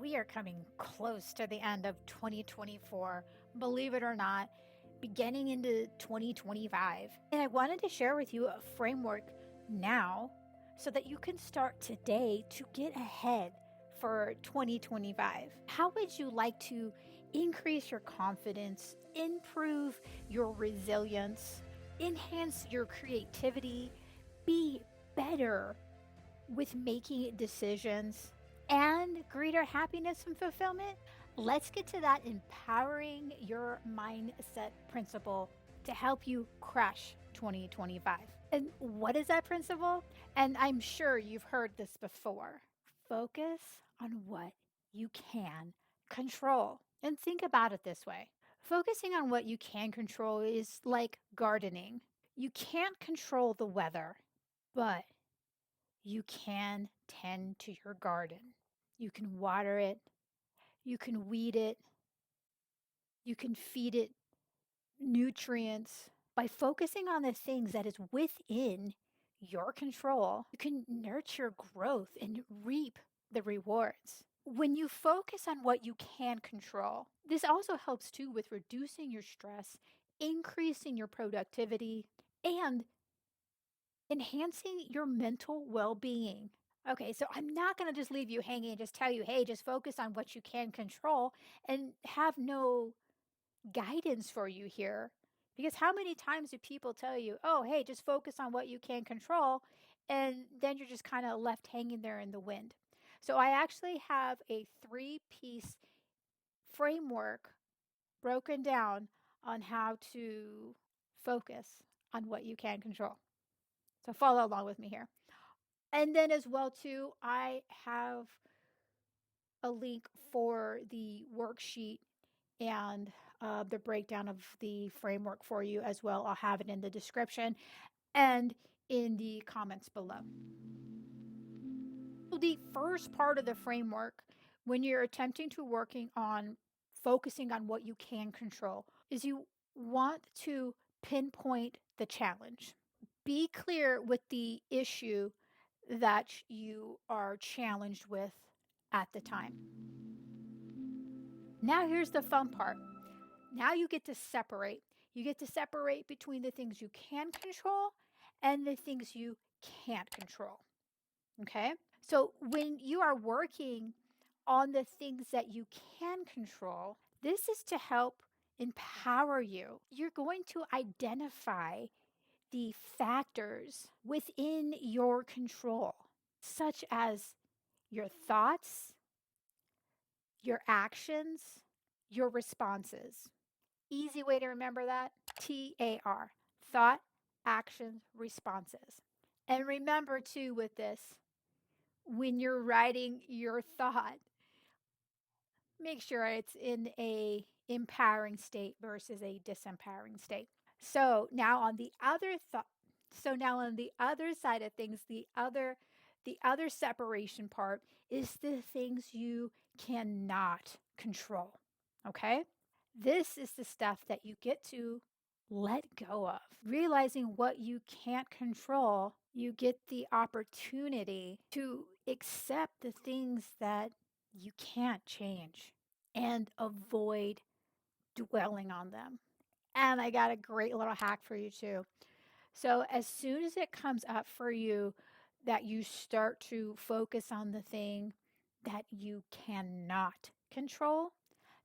We are coming close to the end of 2024, believe it or not, beginning into 2025. And I wanted to share with you a framework now so that you can start today to get ahead for 2025. How would you like to increase your confidence, improve your resilience, enhance your creativity, be better with making decisions, and greater happiness and fulfillment? Let's get to that empowering your mindset principle to help you crush 2025. And what is that principle? And I'm sure you've heard this before. Focus on what you can control. And think about it this way: focusing on what you can control is like gardening. You can't control the weather, but you can tend to your garden. You can water it, you can weed it, you can feed it nutrients. By focusing on the things that is within your control, you can nurture growth and reap the rewards. When you focus on what you can control, this also helps too with reducing your stress, increasing your productivity, and enhancing your mental well being. Okay, so I'm not going to just leave you hanging and just tell you, hey, just focus on what you can control and have no guidance for you here. Because how many times do people tell you, oh, hey, just focus on what you can control? And then you're just kind of left hanging there in the wind. So I actually have a 3-piece framework broken down on how to focus on what you can control. So follow along with me here. And then as well too, I have a link for the worksheet and the breakdown of the framework for you as well. I'll have it in the description and in the comments below. So the first part of the framework, when you're attempting to working on focusing on what you can control, is you want to pinpoint the challenge. Be clear with the issue that you are challenged with at the time. Now, here's the fun part. Now you get to separate. You get to separate between the things you can control and the things you can't control. Okay? So, when you are working on the things that you can control, this is to help empower you. You're going to identify the factors within your control, such as your thoughts, your actions, your responses. Easy way to remember that: TAR, thought, actions, responses. And remember too with this, when you're writing your thought, make sure it's in a empowering state versus a disempowering state. So now on the other side of things, the other separation part is the things you cannot control. Okay? This is the stuff that you get to let go of. Realizing what you can't control, you get the opportunity to accept the things that you can't change and avoid dwelling on them. And I got a great little hack for you too. So, as soon as it comes up for you that you start to focus on the thing that you cannot control,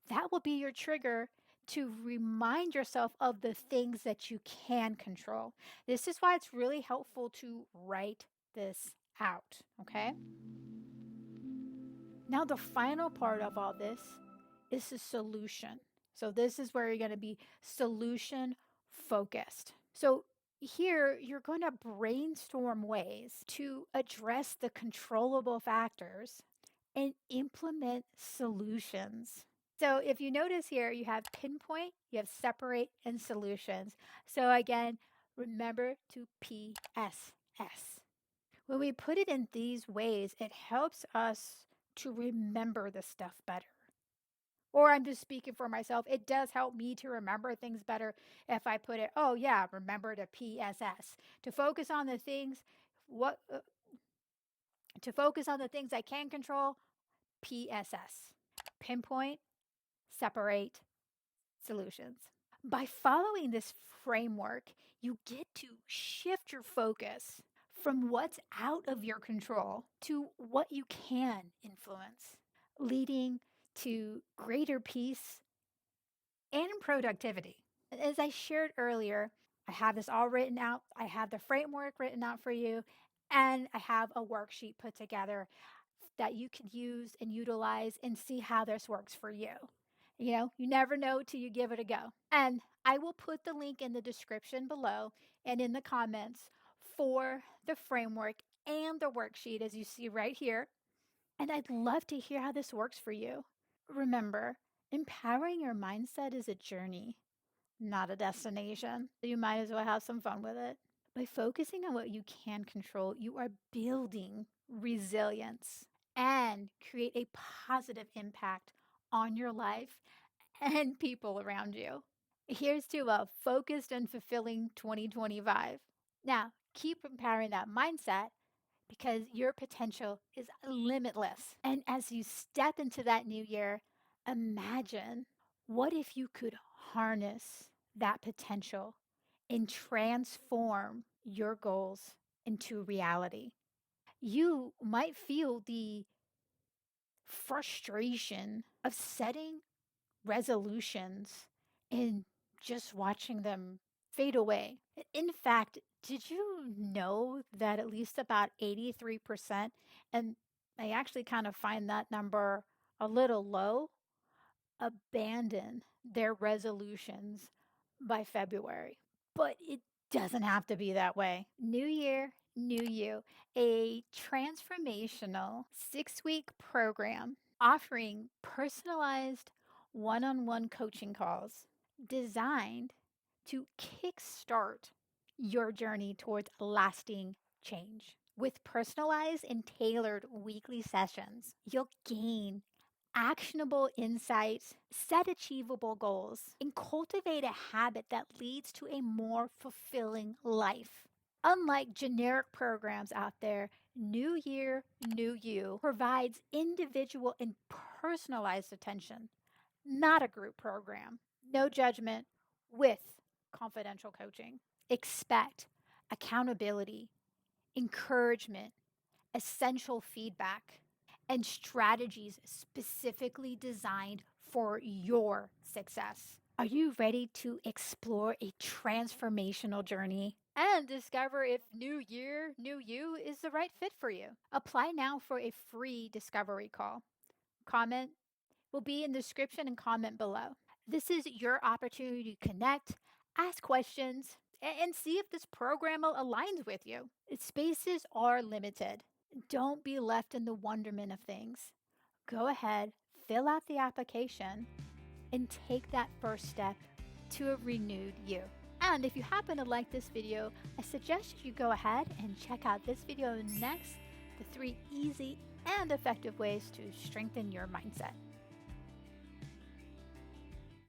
that will be your trigger to remind yourself of the things that you can control. This is why it's really helpful to write this out, okay? Now, the final part of all this is the solution. So, this is where you're going to be solution focused. So, here you're going to brainstorm ways to address the controllable factors and implement solutions. So, if you notice here, you have pinpoint, you have separate, and solutions. So, again, remember to P.S.S. When we put it in these ways, it helps us to remember the stuff better. Or I'm just speaking for myself. It does help me to remember things better if I put it, oh yeah, remember to P.S.S. To focus on the things what to focus on the things I can control. P.S.S. Pinpoint, Separate, Solutions. By following this framework, you get to shift your focus from what's out of your control to what you can influence, leading to greater peace and productivity. As I shared earlier, I have this all written out. I have the framework written out for you, and I have a worksheet put together that you can use and utilize and see how this works for you. You never know till you give it a go. And I will put the link in the description below and in the comments for the framework and the worksheet as you see right here. And I'd love to hear how this works for you. Remember, empowering your mindset is a journey, not a destination. So you might as well have some fun with it. By focusing on what you can control, you are building resilience and create a positive impact on your life and people around you. Here's to a focused and fulfilling 2025. Now, keep empowering that mindset because your potential is limitless. And as you step into that new year, imagine what if you could harness that potential and transform your goals into reality. You might feel the frustration of setting resolutions and just watching them fade away. In fact, did you know that at least about 83%, and I actually kind of find that number a little low, abandon their resolutions by February? But it doesn't have to be that way. New year, new you, a transformational 6-week program offering personalized one on one coaching calls designed to kickstart your journey towards lasting change. With personalized and tailored weekly sessions, you'll gain actionable insights, set achievable goals, and cultivate a habit that leads to a more fulfilling life. Unlike generic programs out there, New Year, New You provides individual and personalized attention, not a group program. No judgment with confidential coaching. Expect accountability, encouragement, essential feedback, and strategies specifically designed for your success. Are you ready to explore a transformational journey and discover if New Year, New You is the right fit for you? Apply now for a free discovery call. Comment will be in the description and comment below. This is your opportunity to connect, ask questions, and see if this program aligns with you. Spaces are limited. Don't be left in the wonderment of things. Go ahead, fill out the application, and take that first step to a renewed you. And if you happen to like this video, I suggest you go ahead and check out this video next, the 3 easy and effective ways to strengthen your mindset.